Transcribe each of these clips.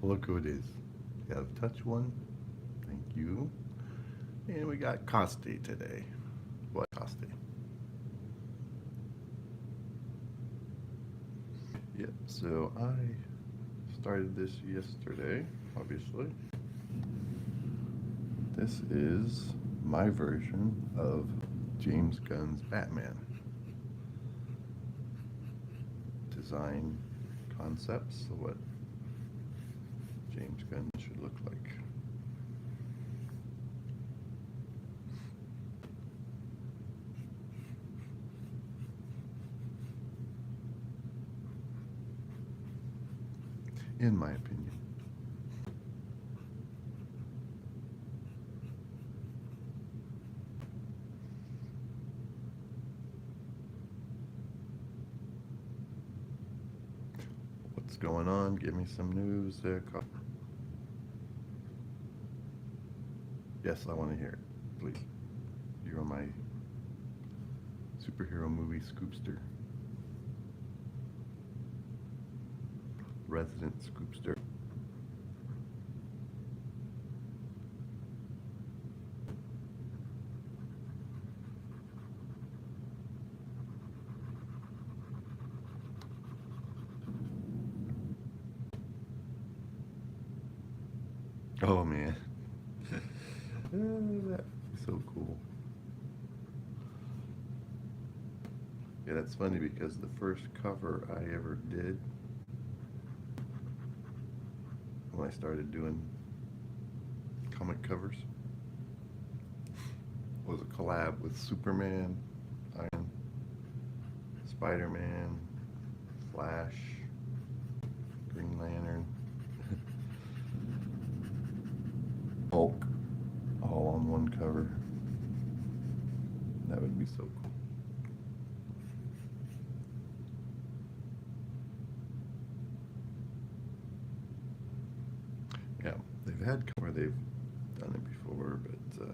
Look who it is. Got a touch one. Thank you. And we got Costi today. What Costi? Yep, so I started this yesterday, obviously. This is my version of James Gunn's Batman. Design concepts of what James Gunn should look like. In my opinion. What's going on? Give me some news there. Yes, I want to hear it, please. You're my superhero movie scoopster. Resident scoopster. Oh man. That'd be so cool. Yeah, that's funny because the first cover I ever did when I started doing comic covers was a collab with Superman, Iron, Spider-Man, Flash, Green Lantern, Hulk, all on one cover. That would be so cool. Yeah, they've had where they've done it before, but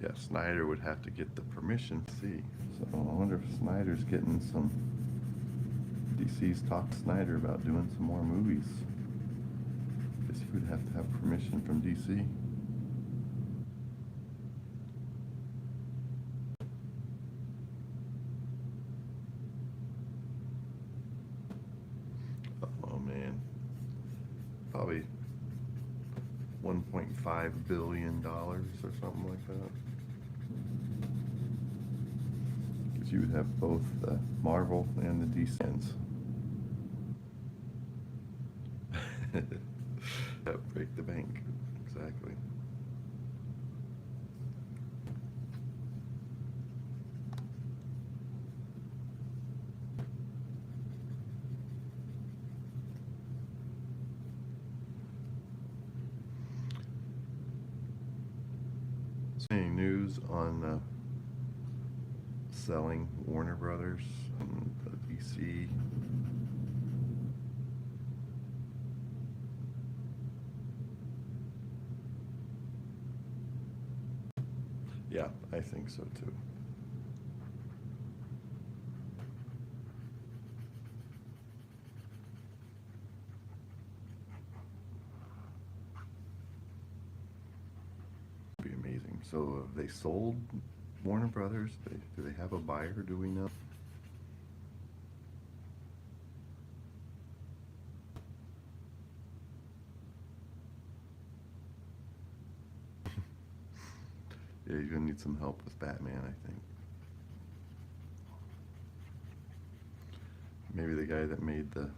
yeah, Snyder would have to get the permission to see. So I wonder if Snyder's getting some. DC's talked to Snyder about doing some more movies. Guess he would have to have permission from DC. Oh man, probably $1.5 billion or something like that. Because you would have both the Marvel and the DC ends. That break the bank, exactly. Any news on selling Warner Brothers and DC? Yeah, I think so too. Be amazing. So have they sold Warner Brothers? Do they have a buyer? Do we know? Yeah, you're gonna need some help with Batman, I think. Maybe the guy that made the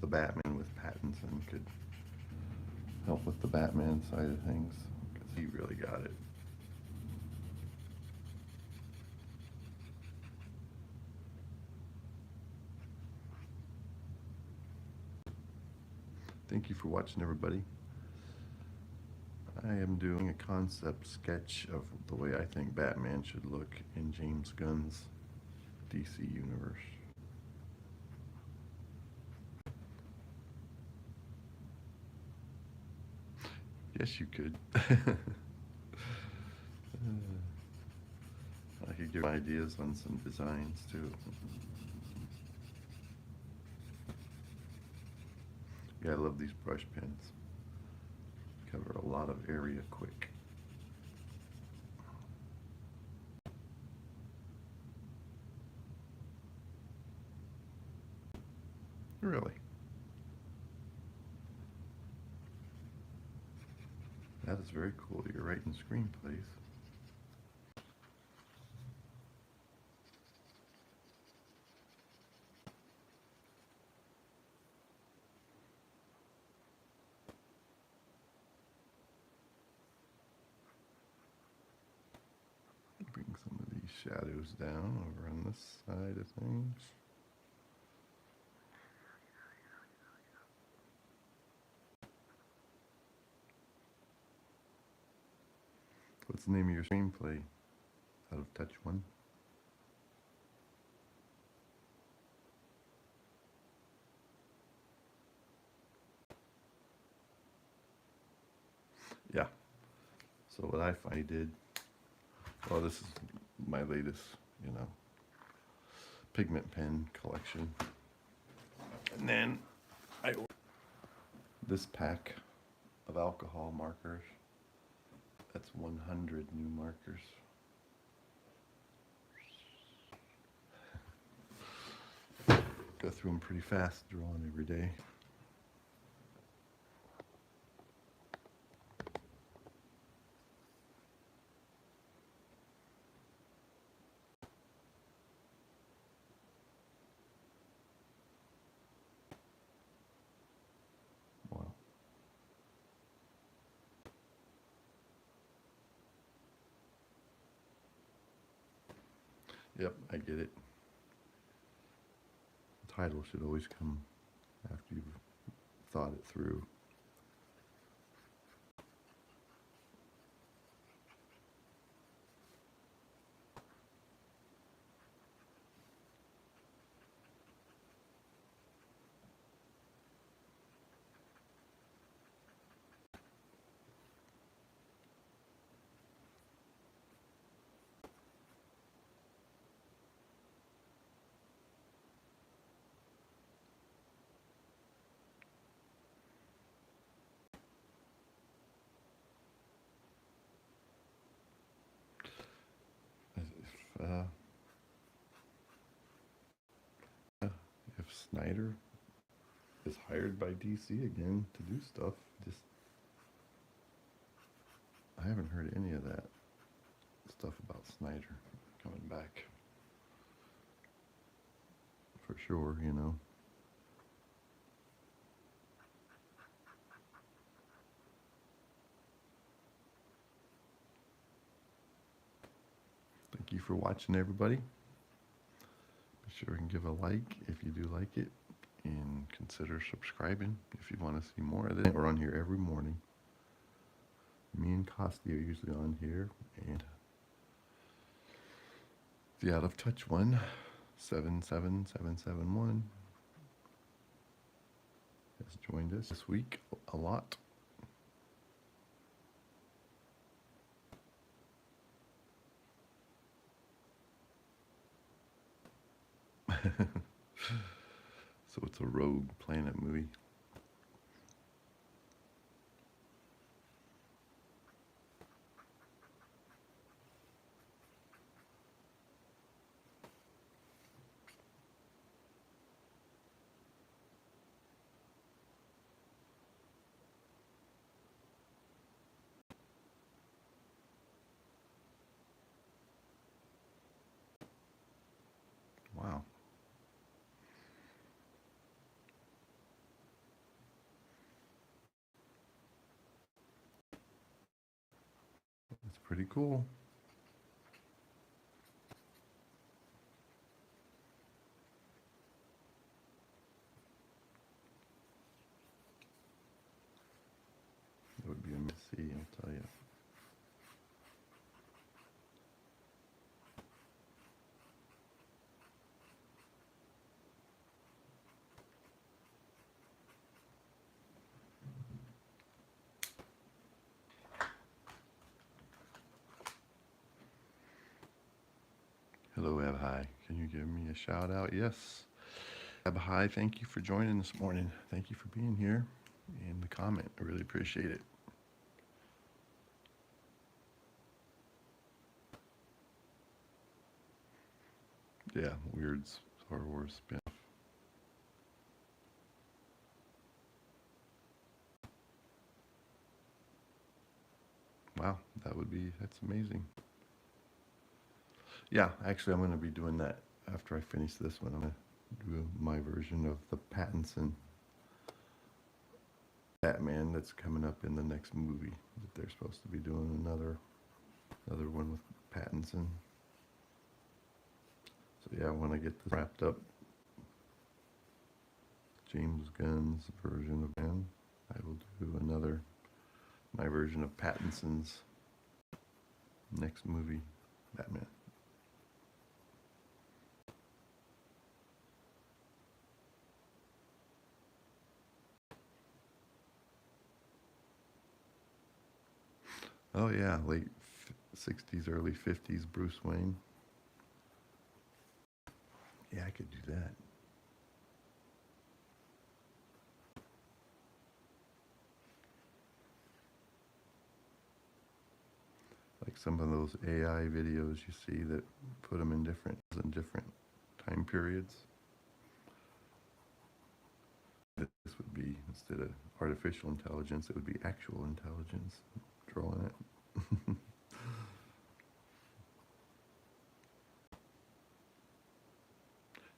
Batman with Pattinson could help with the Batman side of things because he really got it. Thank you for watching, everybody. I am doing a concept sketch of the way I think Batman should look in James Gunn's DC universe. Yes, you could. I could give ideas on some designs too. Yeah, I love these brush pens. Cover a lot of area quick. Really? That is very cool. You're writing screenplays. Bring some of these shadows down over on this side of things. What's the name of your screenplay? Out of Touch One? Yeah. So what I finally did, well, this is my latest, pigment pen collection. And then I ordered this pack of alcohol markers. That's 100 new markers. Go through them pretty fast, drawing every day. Wow. Yep, I get it. The title should always come after you've thought it through. If, if Snyder is hired by DC again to do stuff, I haven't heard any of that stuff about Snyder coming back. For sure, Thank you for watching, everybody. Be sure and give a like if you do like it, and consider subscribing if you want to see more of it. We're on here every morning. Me and Costi are usually on here, and the Out of Touch one, 77771, has joined us this week a lot. So it's a Rogue Planet movie. Wow. That's pretty cool. It would be a messy, I'll tell you. Hello, Abhai. Can you give me a shout out? Yes. Abhai, thank you for joining this morning. Thank you for being here. and the comment. I really appreciate it. Yeah, weird Star Wars spin-off. Wow, that's amazing. Yeah, actually, I'm going to be doing that after I finish this one. I'm going to do my version of the Pattinson Batman that's coming up in the next movie that they're supposed to be doing another one with Pattinson. So yeah, when I get this wrapped up, James Gunn's version of Batman, I will do my version of Pattinson's next movie, Batman. Oh yeah, late 60s, early 50s Bruce Wayne. Yeah, I could do that. Like some of those AI videos you see that put them in different time periods. This would be, instead of artificial intelligence, it would be actual intelligence drawing it.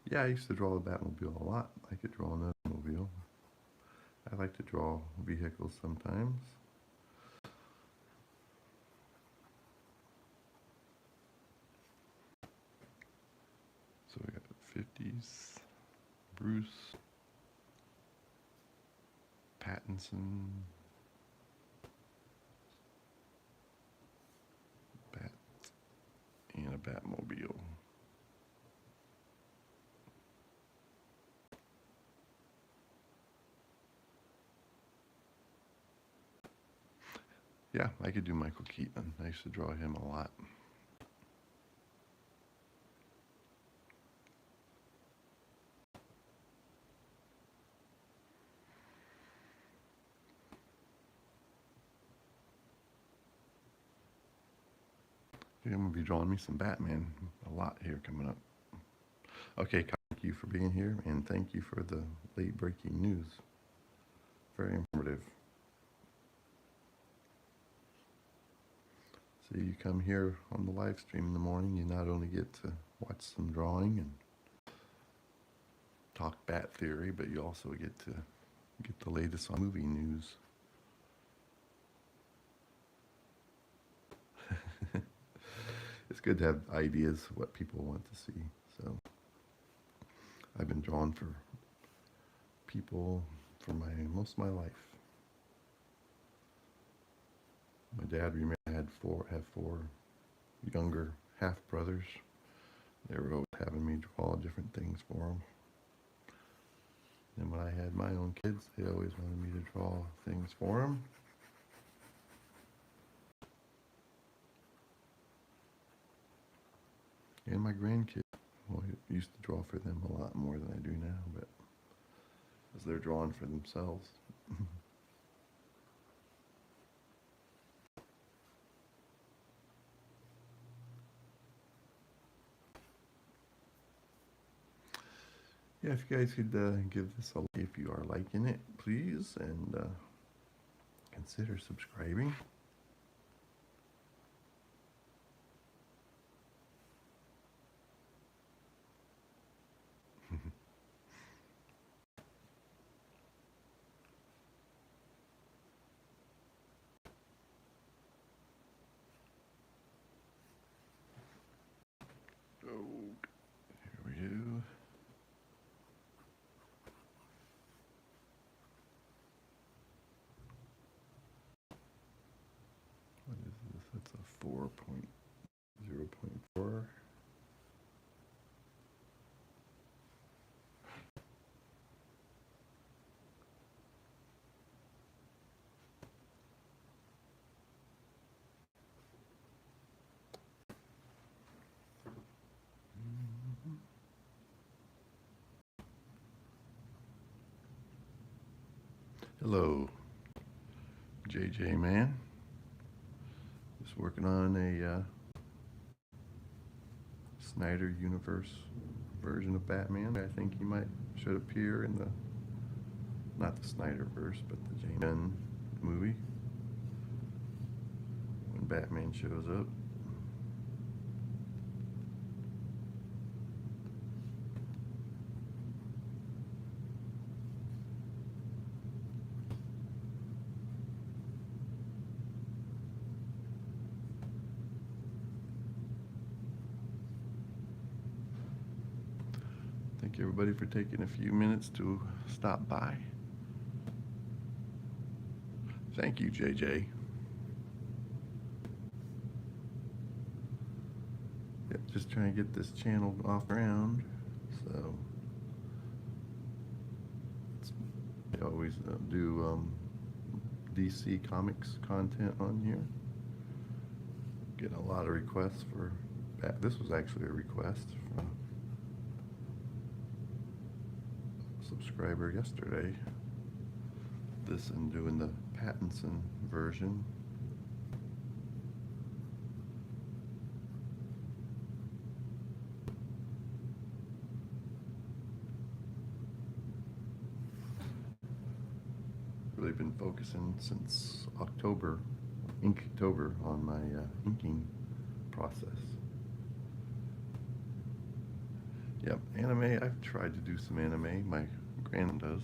Yeah, I used to draw the Batmobile a lot. I could draw an automobile. I like to draw vehicles sometimes. So we got 50s, Bruce, Pattinson, Bat, and a Batmobile. Yeah, I could do Michael Keaton. I used to draw him a lot. I'm going to be drawing me some Batman a lot here coming up. Okay, thank you for being here, and thank you for the late breaking news. Very informative. So you come here on the live stream in the morning, you not only get to watch some drawing and talk bat theory, but you also get to get the latest on movie news. It's good to have ideas what people want to see. So I've been drawing for people for most of my life. My dad have four younger half brothers. They were always having me draw different things for them. And when I had my own kids, they always wanted me to draw things for them. And my grandkids, well, I used to draw for them a lot more than I do now, but as they're drawing for themselves. Yeah, if you guys could give this a like if you are liking it, please, and consider subscribing. Oh, here we go. What is this? That's a 4.0.4. Hello, JJ man. Just working on a Snyder Universe version of Batman. I think he should appear in the, not the Snyderverse, but the James Gunn movie when Batman shows up. Thank you everybody for taking a few minutes to stop by. Thank you, JJ. Yep, just trying to get this channel off ground. So I always do DC Comics content on here. Getting a lot of requests for this was actually a request from a subscriber yesterday. This and doing the Pattinson version. Really been focusing since October, Inktober, on my inking process. Yep, anime, I've tried to do some anime. My grand does.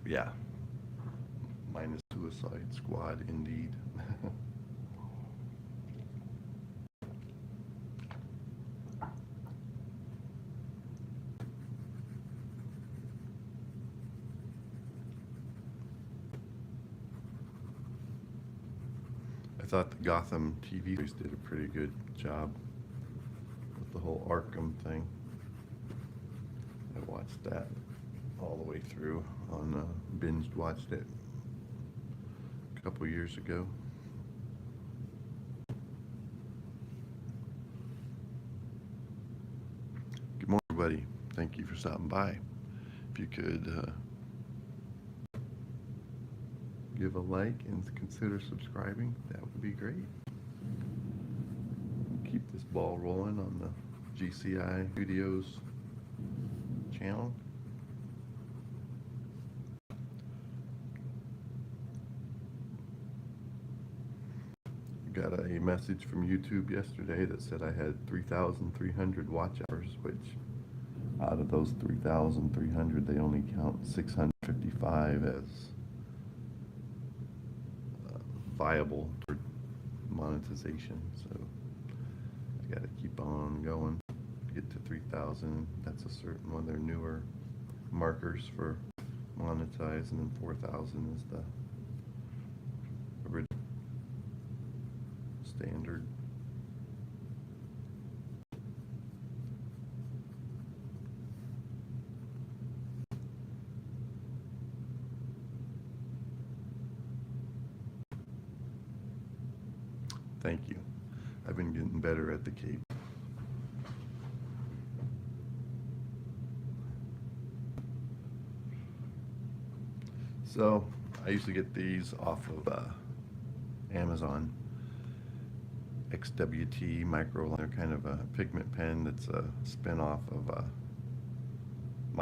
Yeah. Minus Suicide Squad, indeed. I thought the Gotham TV series did a pretty good job with the whole Arkham thing. I watched that all the way through on binged watched it a couple years ago. Good morning, everybody. Thank you for stopping by. If you could give a like and consider subscribing, that would be great. Keep this ball rolling on the GCI Studios channel. Got a message from YouTube yesterday that said I had 3,300 watch hours, which out of those 3,300 they only count 655 as viable for monetization. So I got to keep on going to get to 3,000. That's a certain one of their newer markers for monetize, and then 4,000 is the original standard. Thank you. I've been getting better at the cape. So I used to get these off of Amazon. XWT micro, they're kind of a pigment pen that's a spin-off of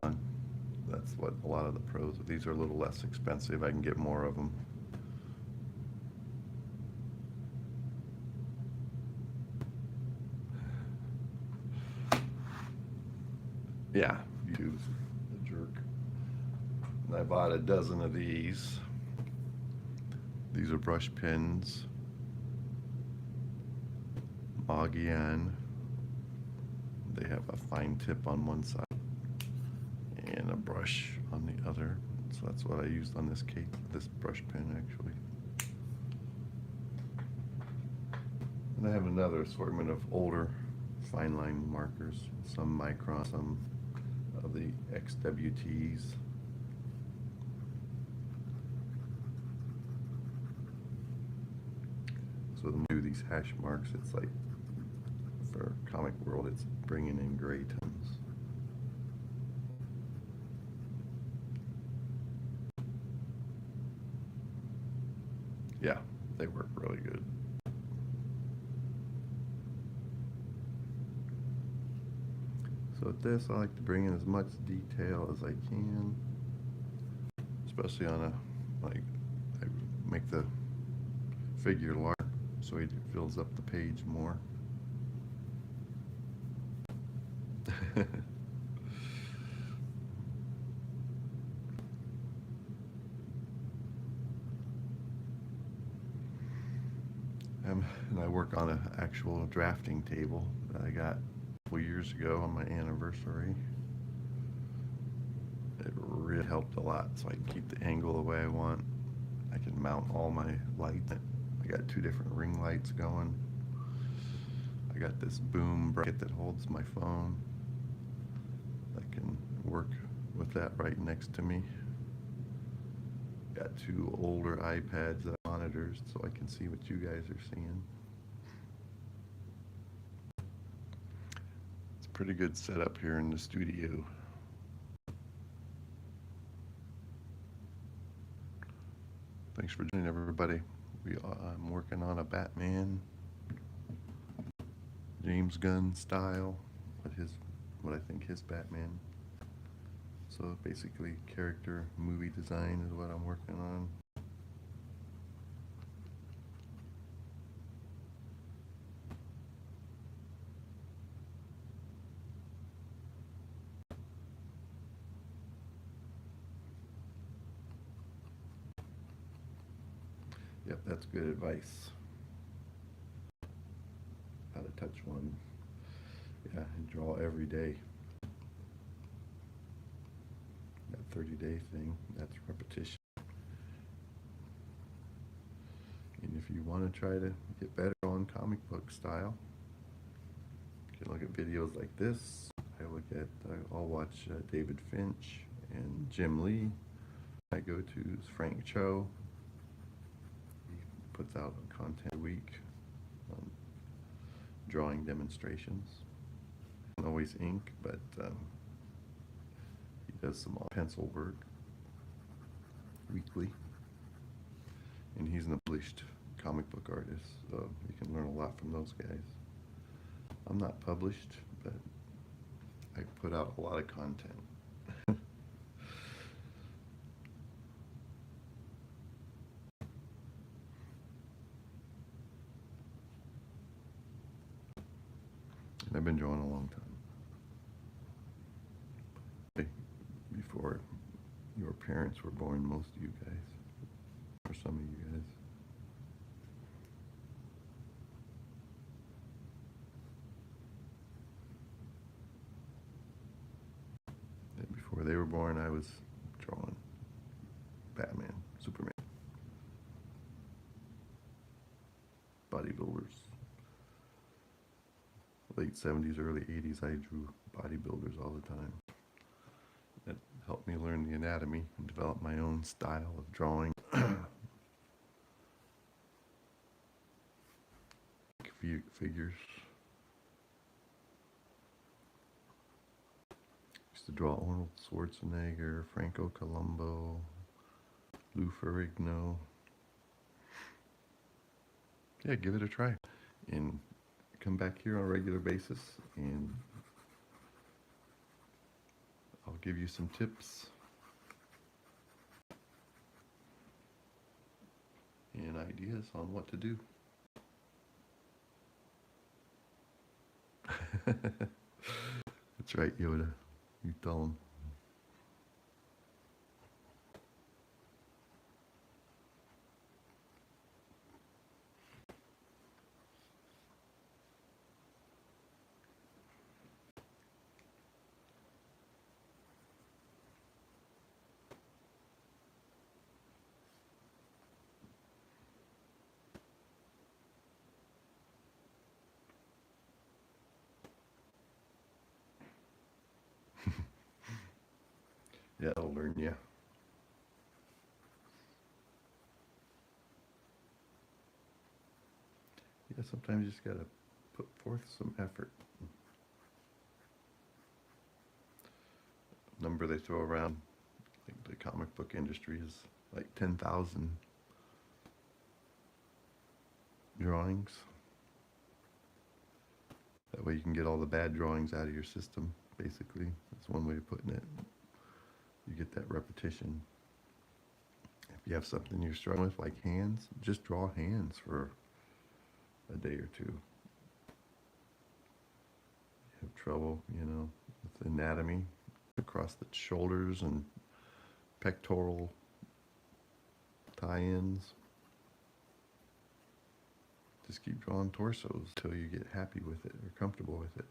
GUNN. That's what a lot of the pros. These are a little less expensive. I can get more of them. Yeah, use a jerk. And I bought a dozen of these. These are brush pens. GCI. They have a fine tip on one side and a brush on the other. So that's what I used on this cape, this brush pen actually. And I have another assortment of older fine line markers, some micron, some of the XWTs. So to do these hash marks, it's like for comic world, it's bringing in gray tones. Yeah, they work really good. So with this, I like to bring in as much detail as I can, especially on a, like, I make the figure large so it fills up the page more. And I work on an actual drafting table that I got a couple years ago on my anniversary. It really helped a lot, so I can keep the angle the way I want. I can mount all my lights. I got 2 different ring lights going. I got this boom bracket that holds my phone. I can work with that right next to me. Got 2 older iPads that are monitors so I can see what you guys are seeing. It's a pretty good setup here in the studio. Thanks for joining, everybody. I'm working on a Batman, James Gunn style, what I think his Batman. So basically, character movie design is what I'm working on. Yep, that's good advice. How to touch one. Yeah, and draw every day. That 30-day thing, that's repetition. And if you want to try to get better on comic book style, you can look at videos like this. I'll watch David Finch and Jim Lee. I go to Frank Cho. He puts out content a week on drawing demonstrations. Not always ink, but he does some pencil work weekly. And he's an published comic book artist, so you can learn a lot from those guys. I'm not published, but I put out a lot of content. And I've been drawing a long time. Before your parents were born, most of you guys, or some of you guys. And before they were born, I was drawing Batman, Superman, bodybuilders. Late 70s, early 80s, I drew bodybuilders all the time. That helped me learn the anatomy and develop my own style of drawing. Figures. Used to draw Arnold Schwarzenegger, Franco Columbo, Lou Ferrigno. Yeah, give it a try. And come back here on a regular basis and I'll give you some tips and ideas on what to do. That's right, Yoda. You tell him. Yeah, I'll learn you. Yeah, sometimes you just gotta put forth some effort. Number they throw around, like the comic book industry, is like 10,000 drawings. That way you can get all the bad drawings out of your system, basically. That's one way of putting it. You get that repetition. If you have something you're struggling with, like hands, just draw hands for a day or two. You have trouble, with anatomy across the shoulders and pectoral tie-ins. Just keep drawing torsos until you get happy with it or comfortable with it.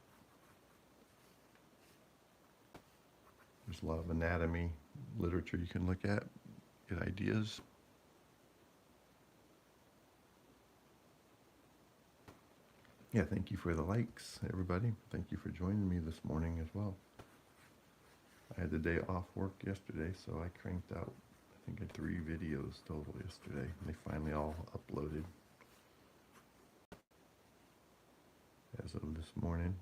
There's a lot of anatomy literature you can look at, get ideas. Yeah, thank you for the likes, everybody. Thank you for joining me this morning as well. I had the day off work yesterday, so I cranked out, I think, 3 videos total yesterday. And they finally all uploaded as of this morning.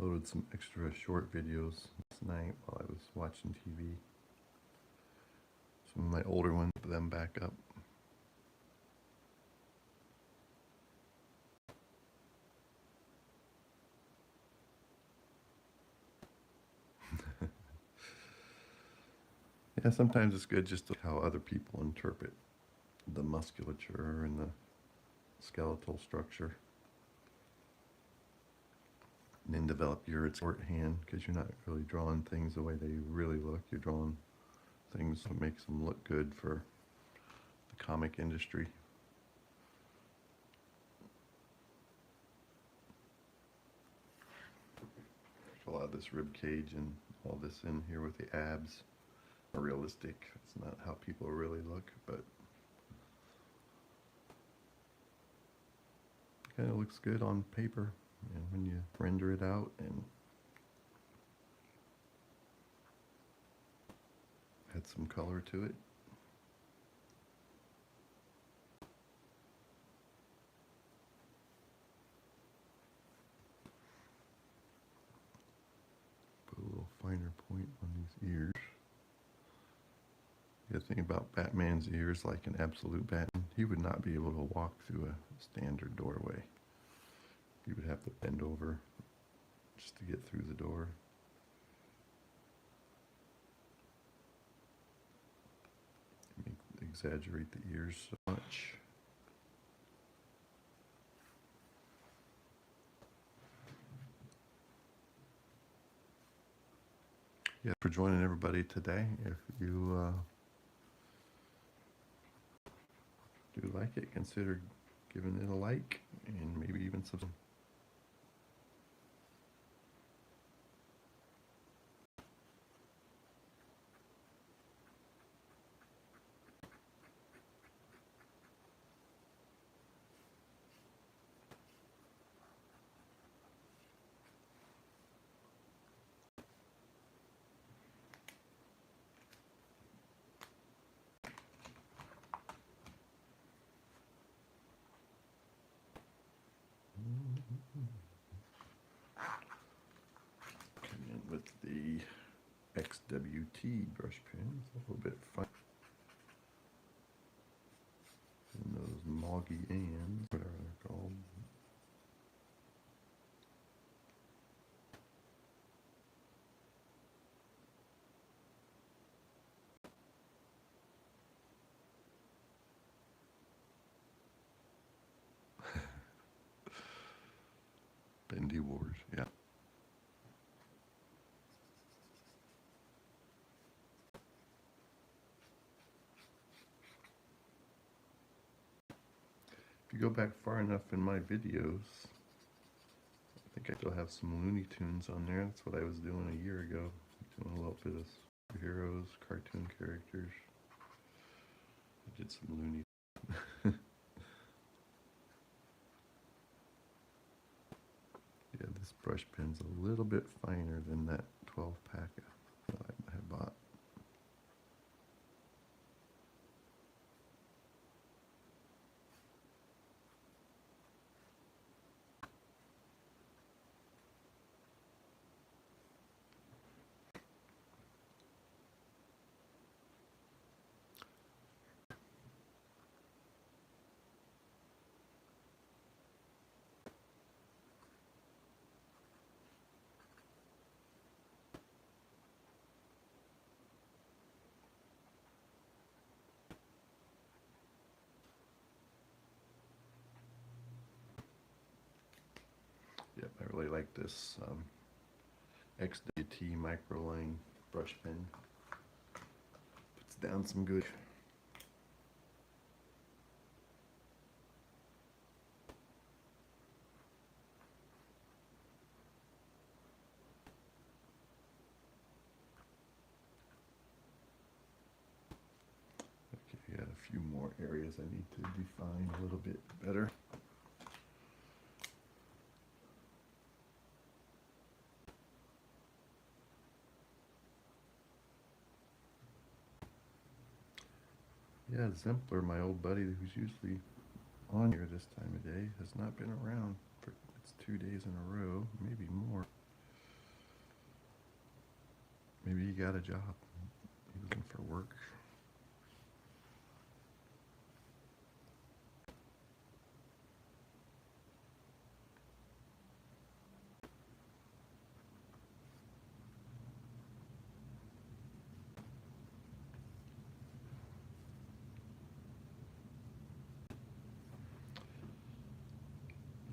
Loaded some extra short videos last night while I was watching TV. Some of my older ones, put them back up. Yeah, sometimes it's good just to look how other people interpret the musculature and the skeletal structure. And then develop your shorthand, because you're not really drawing things the way they really look. You're drawing things that makes them look good for the comic industry. There's a lot of this rib cage and all this in here with the abs are realistic. It's not how people really look, but kind of looks good on paper. And when you render it out and add some color to it. Put a little finer point on these ears. You think about Batman's ears like an absolute Batman. He would not be able to walk through a standard doorway. You would have to bend over just to get through the door. Exaggerate the ears so much. Yeah, for joining everybody today. If you do like it, consider giving it a like and maybe even some. Come in with the XWT brush pens, a little bit fun. And those moggy ends, whatever they're called. Bendy Wars, yeah. If you go back far enough in my videos, I think I still have some Looney Tunes on there. That's what I was doing a year ago. Doing a little bit of superheroes, cartoon characters. I did some Looney Yeah, this brush pen's a little bit finer than that 12 pack that I had bought. Yep, I really like this XWT microline brush pen. Puts down some good. Okay, got a few more areas I need to define a little bit better. Yeah, Zempler, my old buddy who's usually on here this time of day, has not been around for it's 2 days in a row, maybe more. Maybe he got a job. He was looking for work.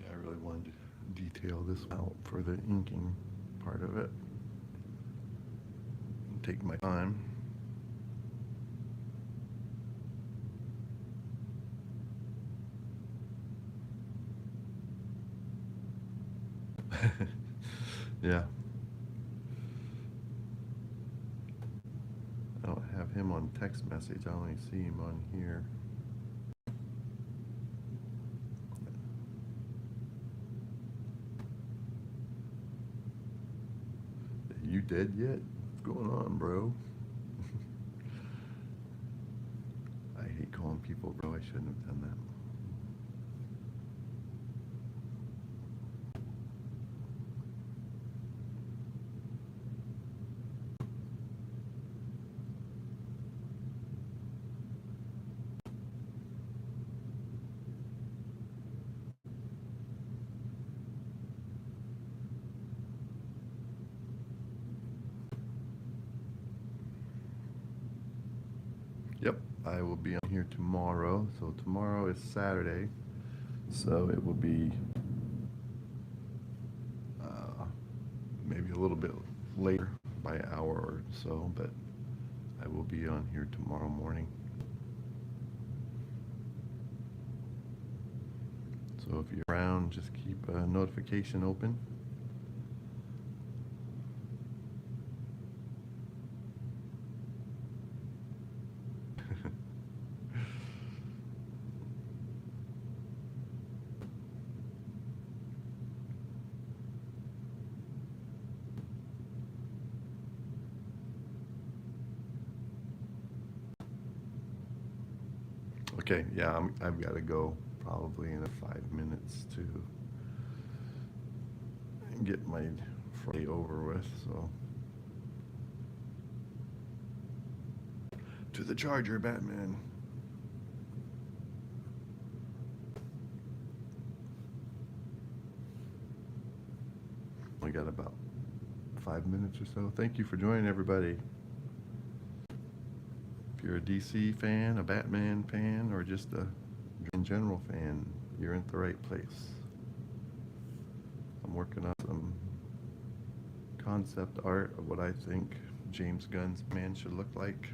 Yeah, I really wanted to detail this out for the inking part of it. Take my time. Yeah. I don't have him on text message. I only see him on here. You dead yet? What's going on, bro? I hate calling people bro. I shouldn't have done that. Yep, I will be on here tomorrow. So tomorrow is Saturday. So it will be maybe a little bit later by an hour or so, but I will be on here tomorrow morning. So if you're around, just keep a notification open. Okay, yeah, I've got to go probably in 5 minutes to get my Friday over with, so. To the charger, Batman. We got about 5 minutes or so. Thank you for joining, everybody. If you're a DC fan, a Batman fan, or just a in general fan, you're in the right place. I'm working on some concept art of what I think James Gunn's man should look like.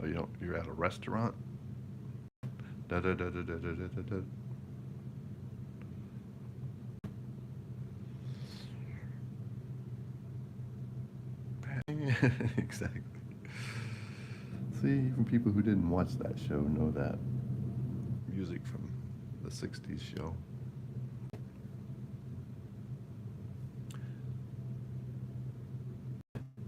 you don't, you're at a restaurant. Da da da da da da da da. Exactly. See, even people who didn't watch that show know that music from the 60s show.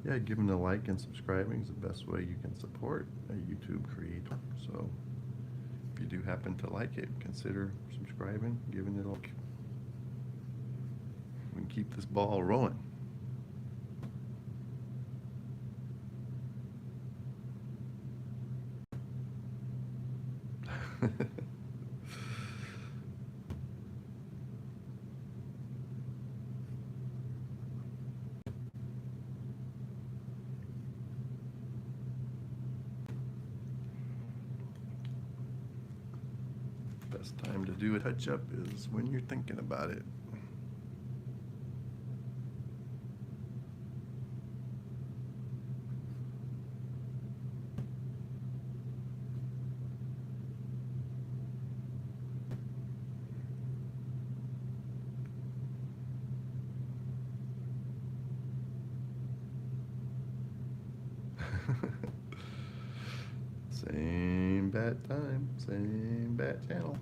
Yeah, giving a like and subscribing is the best way you can support a YouTube creator. So if you do happen to like it, consider subscribing, giving it a like. We can keep this ball rolling. Best time to do a touch-up is when you're thinking about it. Same bad time, same bad channel.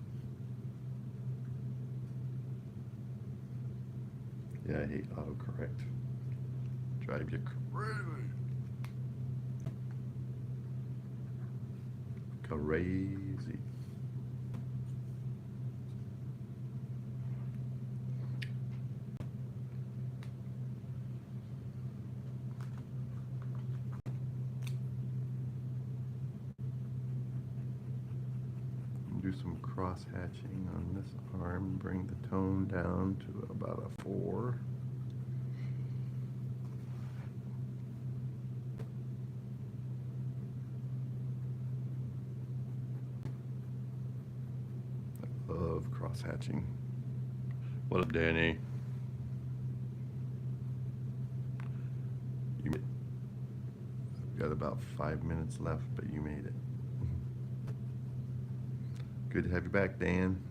Yeah, I hate autocorrect. Drive you crazy. Crazy. Do some cross hatching on this arm, bring the tone down to about a 4. I love cross hatching. What up, Danny? You made it. I've got about 5 minutes left, but you made it. Good to have you back, Dan.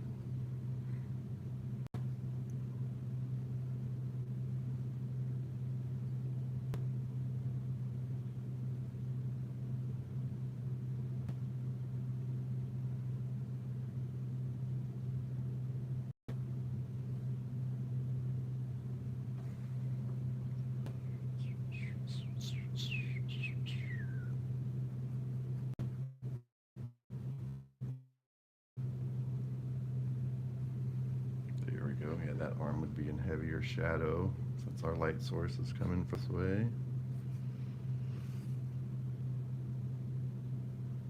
There we go. Yeah, that arm would be in heavier shadow since our light source is coming this way.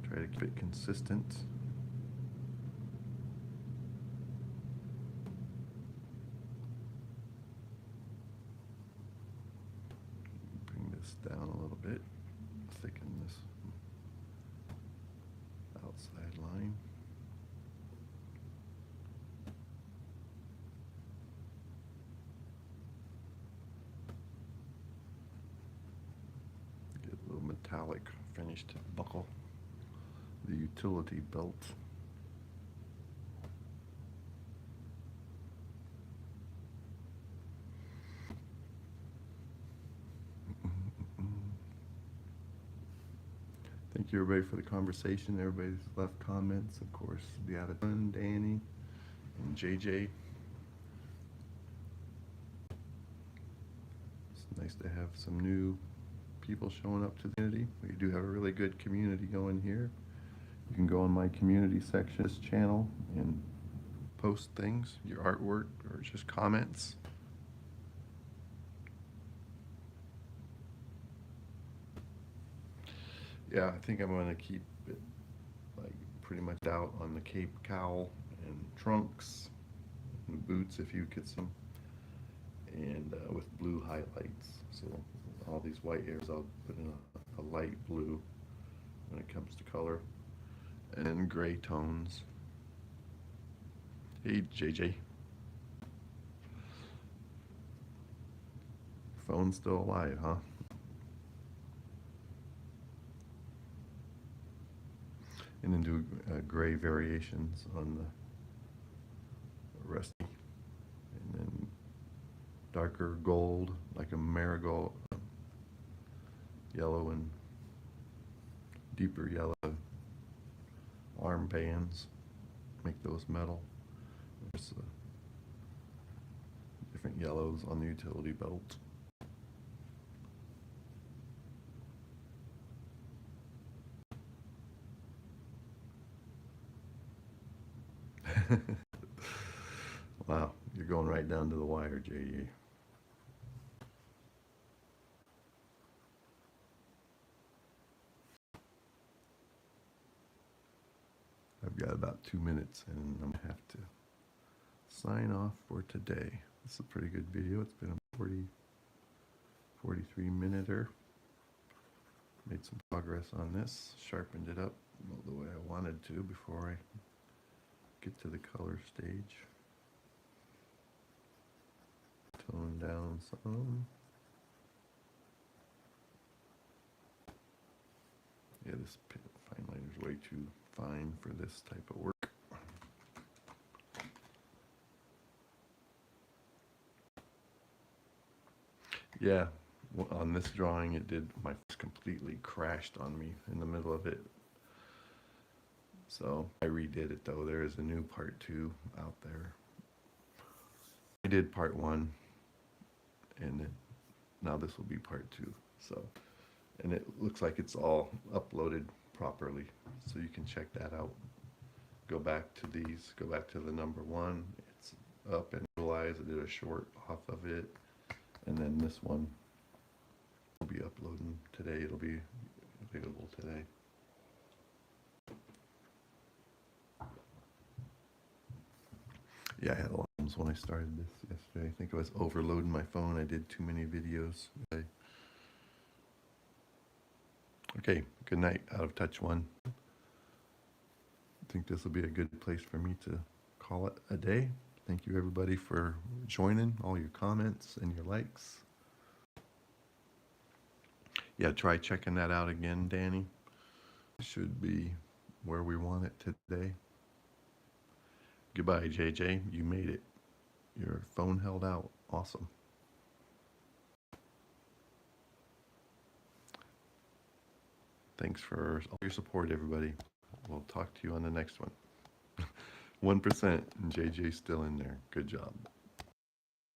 Try to keep it consistent. Bring this down a little bit. Thicken this outside line. Get a little metallic finish to buckle the utility belt. Thank you, everybody, for the conversation. Everybody's left comments. Of course, GUNN, Danny, and JJ. It's nice to have some new people showing up to the community. We do have a really good community going here. You can go on my community section of this channel and post things, your artwork, or just comments. Yeah, I think I'm going to keep it like pretty much out on the cape cowl and trunks and boots if you get some, and with blue highlights. So all these white areas I'll put in a light blue when it comes to color, and then gray tones. Hey, JJ. Phone's still alive, huh? and then do gray variations on the rusty, and then darker gold like a marigold, yellow and deeper yellow arm bands, make those metal. There's different yellows on the utility belt. Wow, you're going right down to the wire, J.E. I've got about 2 minutes and I'm gonna have to sign off for today. This is a pretty good video. It's been a 43 minute-er. Made some progress on this, sharpened it up the way I wanted to before I get to the color stage. Tone down some. Yeah, this fine liner is way too fine for this type of work. Yeah, on this drawing it did, my face completely crashed on me in the middle of it. So I redid it though. There is a new part 2 out there. I did part 1 and now this will be part 2. So, and it looks like it's all uploaded properly. So you can check that out. Go back to these, go back to the number 1. It's up and realize I did a short off of it. And then this one will be uploading today. It'll be available today. Yeah, I had alarms when I started this yesterday. I think I was overloading my phone. I did too many videos. Okay, good night, Out of Touch 1. I think this will be a good place for me to call it a day. Thank you everybody for joining, all your comments and your likes. Yeah, try checking that out again, Danny. It should be where we want it today. Goodbye, JJ. You made it. Your phone held out. Awesome. Thanks for all your support, everybody. We'll talk to you on the next one. 1% and JJ's still in there. Good job.